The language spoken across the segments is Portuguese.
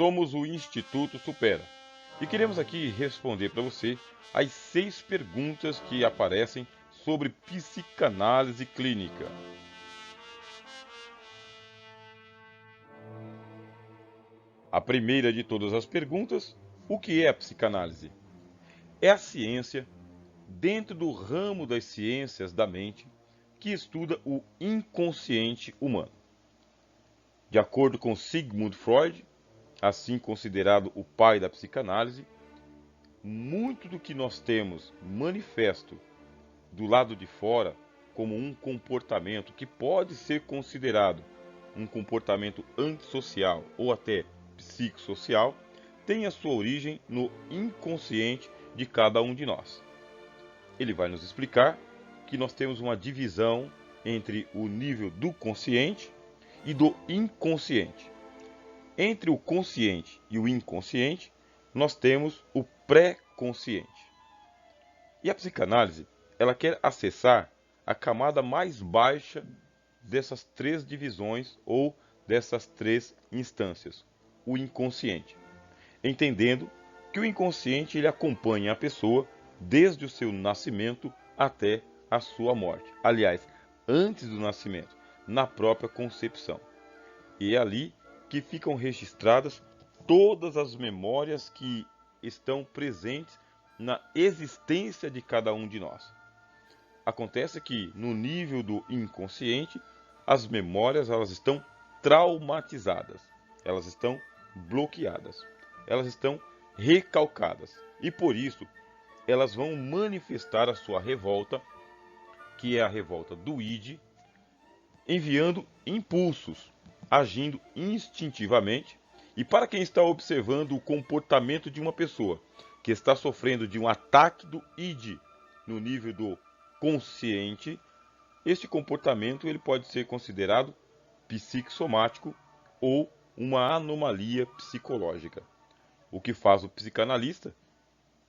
Somos o Instituto Supera e queremos aqui responder para você as 6 perguntas que aparecem sobre psicanálise clínica. A primeira de todas as perguntas: o que é a psicanálise? É a ciência, dentro do ramo das ciências da mente, que estuda o inconsciente humano. De acordo com Sigmund Freud, assim considerado o pai da psicanálise, muito do que nós temos manifesto do lado de fora como um comportamento que pode ser considerado um comportamento antissocial ou até psicossocial, tem a sua origem no inconsciente de cada um de nós. Ele vai nos explicar que nós temos uma divisão entre o nível do consciente e do inconsciente. Entre o consciente e o inconsciente, nós temos o pré-consciente. E a psicanálise, ela quer acessar a camada mais baixa dessas 3 divisões ou dessas 3 instâncias, o inconsciente, entendendo que o inconsciente ele acompanha a pessoa desde o seu nascimento até a sua morte. Aliás, antes do nascimento, na própria concepção. E é ali que ficam registradas todas as memórias que estão presentes na existência de cada um de nós. Acontece que no nível do inconsciente, as memórias elas estão traumatizadas, elas estão bloqueadas, elas estão recalcadas e por isso elas vão manifestar a sua revolta, que é a revolta do id, enviando impulsos, agindo instintivamente. E para quem está observando o comportamento de uma pessoa que está sofrendo de um ataque do id no nível do consciente, este comportamento ele pode ser considerado psicossomático ou uma anomalia psicológica. O que faz o psicanalista?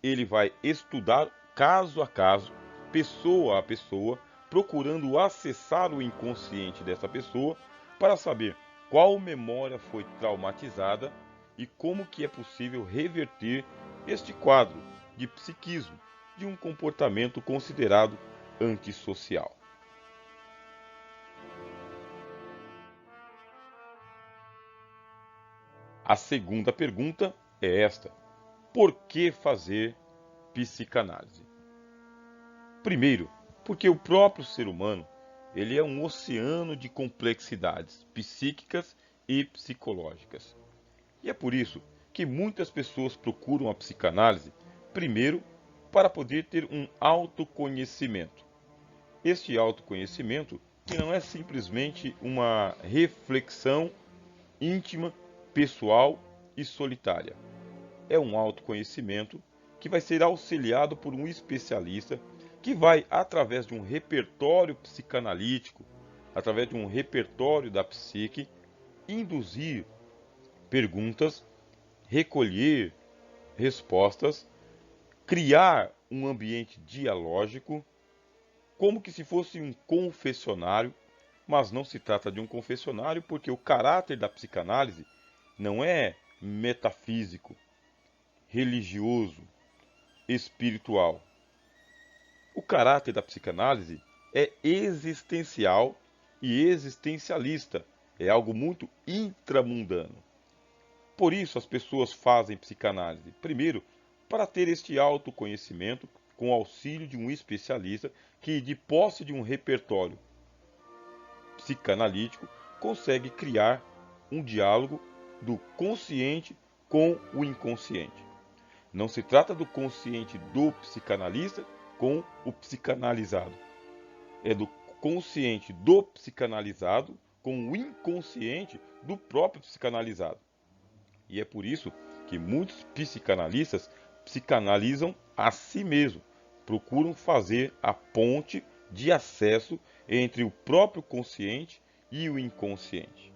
Ele vai estudar caso a caso, pessoa a pessoa, procurando acessar o inconsciente dessa pessoa para saber qual memória foi traumatizada e como que é possível reverter este quadro de psiquismo, de um comportamento considerado antissocial. A segunda pergunta é esta: por que fazer psicanálise? Primeiro, porque o próprio ser humano ele é um oceano de complexidades psíquicas e psicológicas. E é por isso que muitas pessoas procuram a psicanálise, primeiro, para poder ter um autoconhecimento. Este autoconhecimento que não é simplesmente uma reflexão íntima, pessoal e solitária. É um autoconhecimento que vai ser auxiliado por um especialista que vai, através de um repertório psicanalítico, através de um repertório da psique, induzir perguntas, recolher respostas, criar um ambiente dialógico, como que se fosse um confessionário, mas não se trata de um confessionário porque o caráter da psicanálise não é metafísico, religioso, espiritual. O caráter da psicanálise é existencial e existencialista, é algo muito intramundano. Por isso as pessoas fazem psicanálise, primeiro, para ter este autoconhecimento com o auxílio de um especialista que, de posse de um repertório psicanalítico, consegue criar um diálogo do consciente com o inconsciente. Não se trata do consciente do psicanalista com o psicanalizado. É do consciente do psicanalizado com o inconsciente do próprio psicanalizado. E é por isso que muitos psicanalistas psicanalizam a si mesmos, procuram fazer a ponte de acesso entre o próprio consciente e o inconsciente.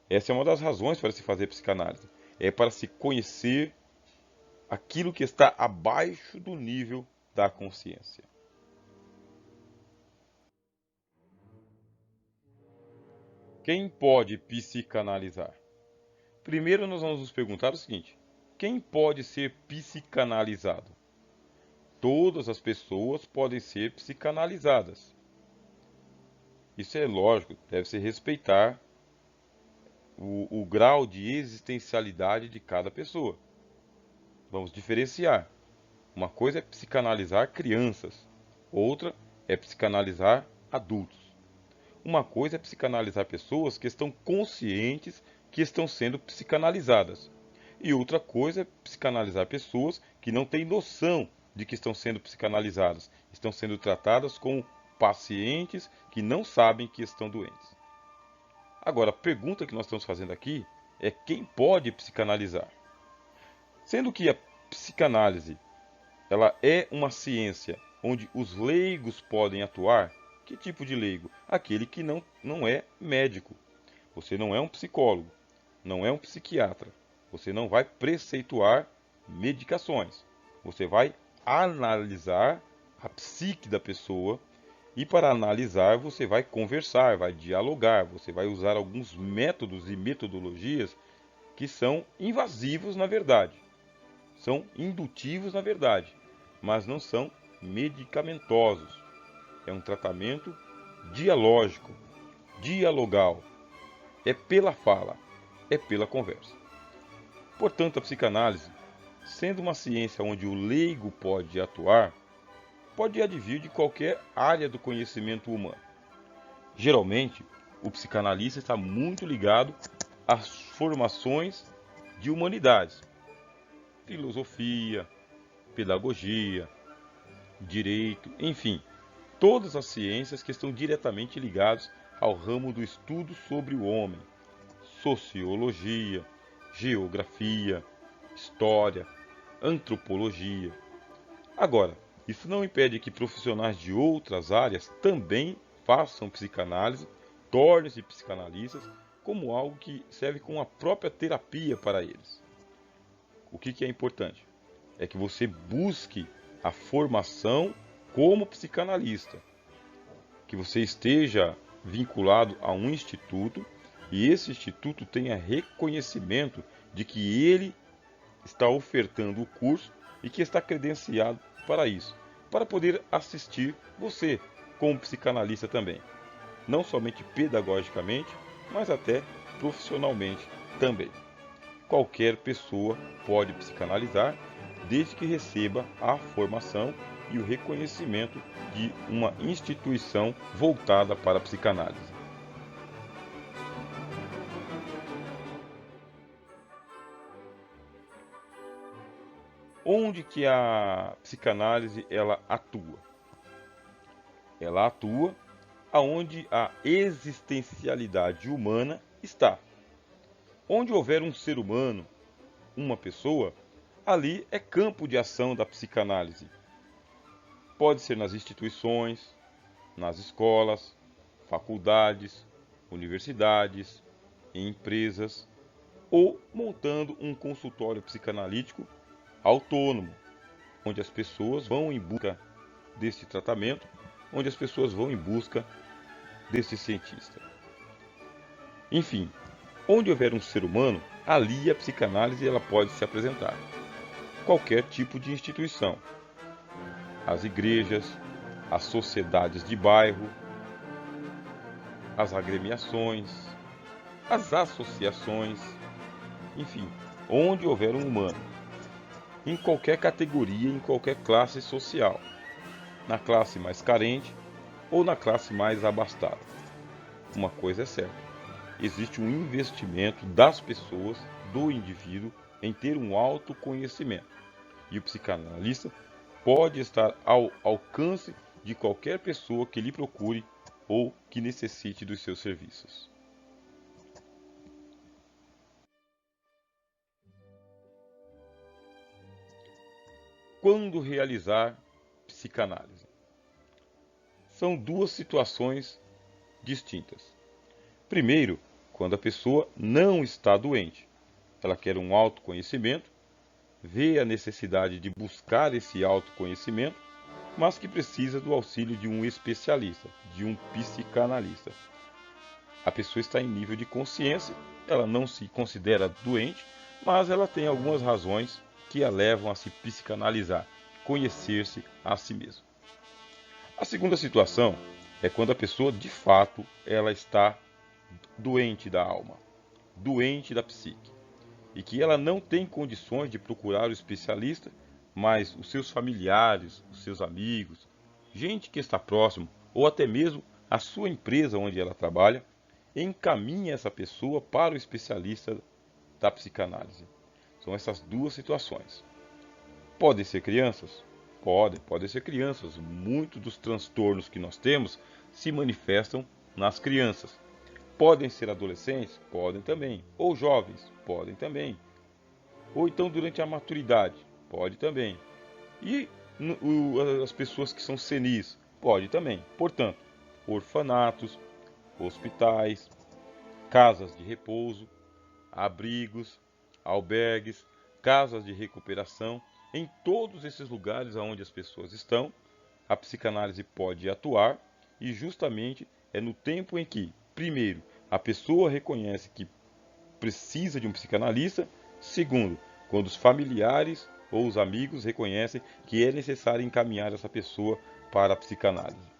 Essa é uma das razões para se fazer psicanálise. É para se conhecer aquilo que está abaixo do nível da consciência. Quem pode psicanalizar? Primeiro nós vamos nos perguntar o seguinte: quem pode ser psicanalizado? Todas as pessoas podem ser psicanalizadas. Isso é lógico, deve-se respeitar o grau de existencialidade de cada pessoa. Vamos diferenciar. Uma coisa é psicanalizar crianças, outra é psicanalizar adultos. Uma coisa é psicanalizar pessoas que estão conscientes que estão sendo psicanalizadas. E outra coisa é psicanalizar pessoas que não têm noção de que estão sendo psicanalizadas, estão sendo tratadas como pacientes que não sabem que estão doentes. Agora, a pergunta que nós estamos fazendo aqui é quem pode psicanalizar? Sendo que a psicanálise ela é uma ciência onde os leigos podem atuar. Que tipo de leigo? Aquele que não é médico. Você não é um psicólogo, não é um psiquiatra. Você não vai preceituar medicações. Você vai analisar a psique da pessoa e para analisar você vai conversar, vai dialogar, você vai usar alguns métodos e metodologias que são invasivos na verdade. São indutivos na verdade, mas não são medicamentosos. É um tratamento dialógico, dialogal. É pela fala, é pela conversa. Portanto, a psicanálise, sendo uma ciência onde o leigo pode atuar, pode advir de qualquer área do conhecimento humano. Geralmente, o psicanalista está muito ligado às formações de humanidades, filosofia, pedagogia, direito, enfim, todas as ciências que estão diretamente ligadas ao ramo do estudo sobre o homem, sociologia, geografia, história, antropologia. Agora, isso não impede que profissionais de outras áreas também façam psicanálise, tornem-se psicanalistas, como algo que serve como a própria terapia para eles. O que é importante? É que você busque a formação como psicanalista, que você esteja vinculado a um instituto e esse instituto tenha reconhecimento de que ele está ofertando o curso e que está credenciado para isso, para poder assistir você como psicanalista também, não somente pedagogicamente, mas até profissionalmente também. Qualquer pessoa pode psicanalizar, desde que receba a formação e o reconhecimento de uma instituição voltada para a psicanálise. Onde que a psicanálise ela atua? Ela atua aonde a existencialidade humana está. Onde houver um ser humano, uma pessoa, ali é campo de ação da psicanálise. Pode ser nas instituições, nas escolas, faculdades, universidades, em empresas, ou montando um consultório psicanalítico autônomo, onde as pessoas vão em busca desse tratamento, onde as pessoas vão em busca desse cientista. Enfim, onde houver um ser humano, ali a psicanálise ela pode se apresentar. Qualquer tipo de instituição. As igrejas, as sociedades de bairro, as agremiações, as associações, enfim, onde houver um humano. Em qualquer categoria, em qualquer classe social. Na classe mais carente ou na classe mais abastada. Uma coisa é certa. Existe um investimento das pessoas, do indivíduo, em ter um autoconhecimento. E o psicanalista pode estar ao alcance de qualquer pessoa que lhe procure ou que necessite dos seus serviços. Quando realizar psicanálise? São duas situações distintas. Primeiro, quando a pessoa não está doente. Ela quer um autoconhecimento, vê a necessidade de buscar esse autoconhecimento, mas que precisa do auxílio de um especialista, de um psicanalista. A pessoa está em nível de consciência ela não se considera doente, mas ela tem algumas razões que a levam a se psicanalizar, conhecer-se a si mesma. A segunda situação é quando a pessoa, de fato, ela está doente da alma, doente da psique, e que ela não tem condições de procurar o especialista, mas os seus familiares, os seus amigos, gente que está próximo, ou até mesmo a sua empresa onde ela trabalha, encaminha essa pessoa para o especialista da psicanálise. São essas duas situações. Podem ser crianças? Podem ser crianças. Muitos dos transtornos que nós temos se manifestam nas crianças. Podem ser adolescentes? Podem também. Ou jovens? Podem também. Ou então durante a maturidade? Pode também. E as pessoas que são senis? Pode também. Portanto, orfanatos, hospitais, casas de repouso, abrigos, albergues, casas de recuperação, em todos esses lugares onde as pessoas estão, a psicanálise pode atuar, e justamente é no tempo em que, primeiro, a pessoa reconhece que precisa de um psicanalista, segundo, quando os familiares ou os amigos reconhecem que é necessário encaminhar essa pessoa para a psicanálise.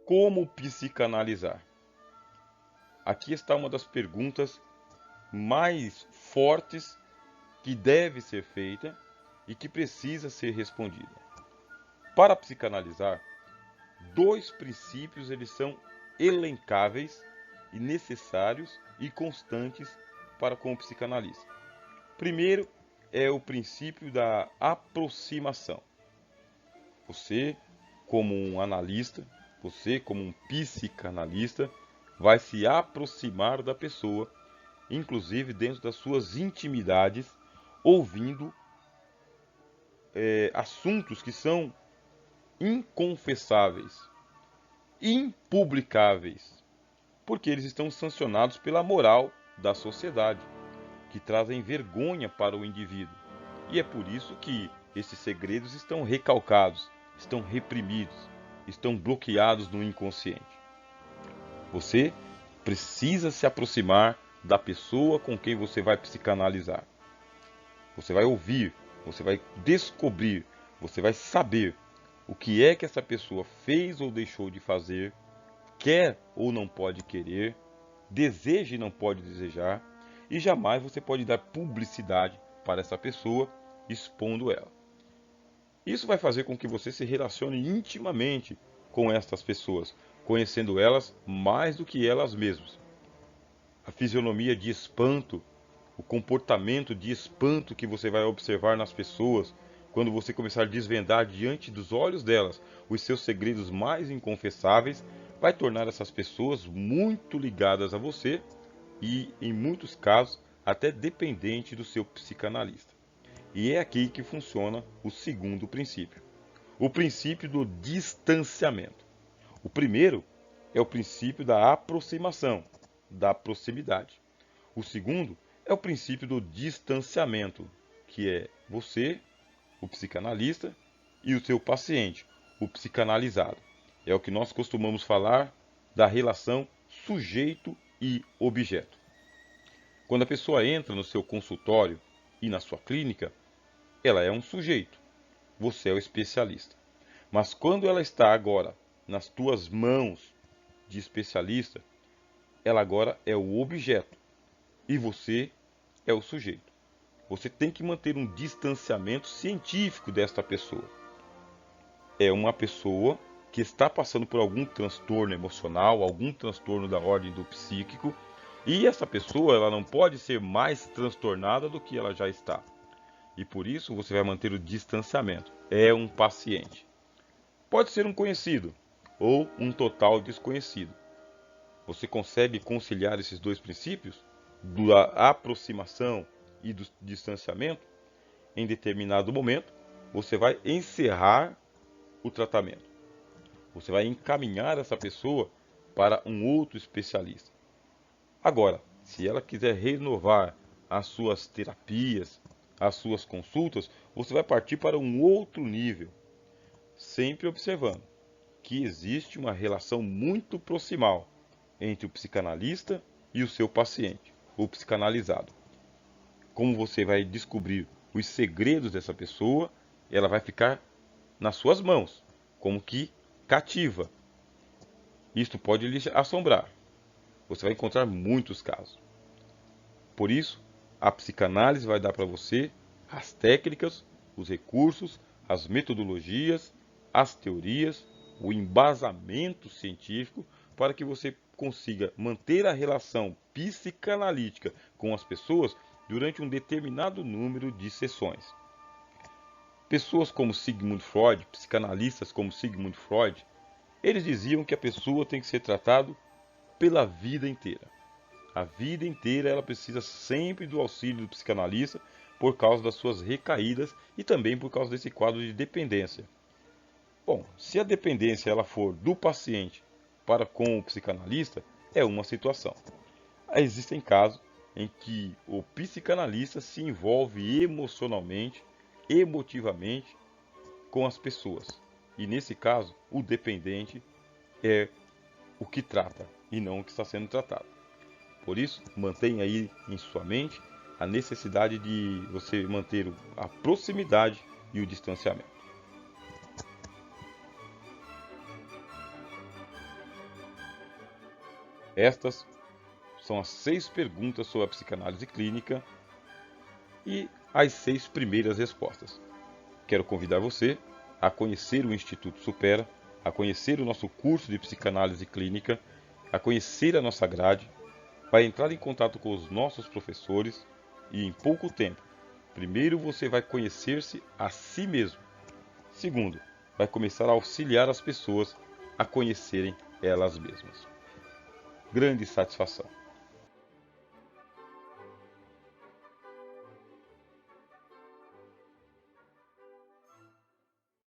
Como psicanalizar? Aqui está uma das perguntas mais fortes que deve ser feita e que precisa ser respondida. Para psicanalizar, dois princípios eles são elencáveis e necessários e constantes para com o psicanalista. Primeiro é o princípio da aproximação. Você, como um analista, você, como um psicanalista, vai se aproximar da pessoa, inclusive dentro das suas intimidades, ouvindo assuntos que são inconfessáveis, impublicáveis, porque eles estão sancionados pela moral da sociedade, que trazem vergonha para o indivíduo. E é por isso que esses segredos estão recalcados, estão reprimidos, estão bloqueados no inconsciente. Você precisa se aproximar da pessoa com quem você vai psicanalizar. Você vai ouvir, você vai descobrir, você vai saber o que é que essa pessoa fez ou deixou de fazer, quer ou não pode querer, deseja e não pode desejar, e jamais você pode dar publicidade para essa pessoa, expondo ela. Isso vai fazer com que você se relacione intimamente com estas pessoas, conhecendo elas mais do que elas mesmas. A fisionomia de espanto, o comportamento de espanto que você vai observar nas pessoas, quando você começar a desvendar diante dos olhos delas os seus segredos mais inconfessáveis, vai tornar essas pessoas muito ligadas a você e, em muitos casos, até dependente do seu psicanalista. E é aqui que funciona o segundo princípio, o princípio do distanciamento. O primeiro é o princípio da aproximação, da proximidade. O segundo é o princípio do distanciamento, que é você, o psicanalista, e o seu paciente, o psicanalizado. É o que nós costumamos falar da relação sujeito e objeto. Quando a pessoa entra no seu consultório e na sua clínica, ela é um sujeito, você é o especialista. Mas quando ela está agora nas tuas mãos de especialista, ela agora é o objeto e você é o sujeito. Você tem que manter um distanciamento científico desta pessoa. É uma pessoa que está passando por algum transtorno emocional, algum transtorno da ordem do psíquico, e essa pessoa ela não pode ser mais transtornada do que ela já está. E por isso você vai manter o distanciamento. É um paciente. Pode ser um conhecido ou um total desconhecido. Você consegue conciliar esses dois princípios, da aproximação e do distanciamento? Em determinado momento, você vai encerrar o tratamento. Você vai encaminhar essa pessoa para um outro especialista. Agora, se ela quiser renovar as suas terapias, as suas consultas, você vai partir para um outro nível, sempre observando que existe uma relação muito proximal entre o psicanalista e o seu paciente, o psicanalizado. Como você vai descobrir os segredos dessa pessoa, ela vai ficar nas suas mãos, como que cativa. Isto pode lhe assombrar. Você vai encontrar muitos casos. Por isso, a psicanálise vai dar para você as técnicas, os recursos, as metodologias, as teorias, o embasamento científico para que você consiga manter a relação psicanalítica com as pessoas durante um determinado número de sessões. Pessoas como Sigmund Freud, psicanalistas como Sigmund Freud, eles diziam que a pessoa tem que ser tratada pela vida inteira. A vida inteira ela precisa sempre do auxílio do psicanalista por causa das suas recaídas e também por causa desse quadro de dependência. Bom, se a dependência ela for do paciente para com o psicanalista, é uma situação. Existem casos em que o psicanalista se envolve emocionalmente, emotivamente com as pessoas. E nesse caso, o dependente é o que trata e não o que está sendo tratado. Por isso, mantenha aí em sua mente a necessidade de você manter a proximidade e o distanciamento. Estas são as 6 perguntas sobre a psicanálise clínica e as 6 primeiras respostas. Quero convidar você a conhecer o Instituto Supera, a conhecer o nosso curso de psicanálise clínica, a conhecer a nossa grade, vai entrar em contato com os nossos professores e em pouco tempo, primeiro você vai conhecer-se a si mesmo. Segundo, vai começar a auxiliar as pessoas a conhecerem elas mesmas. Grande satisfação!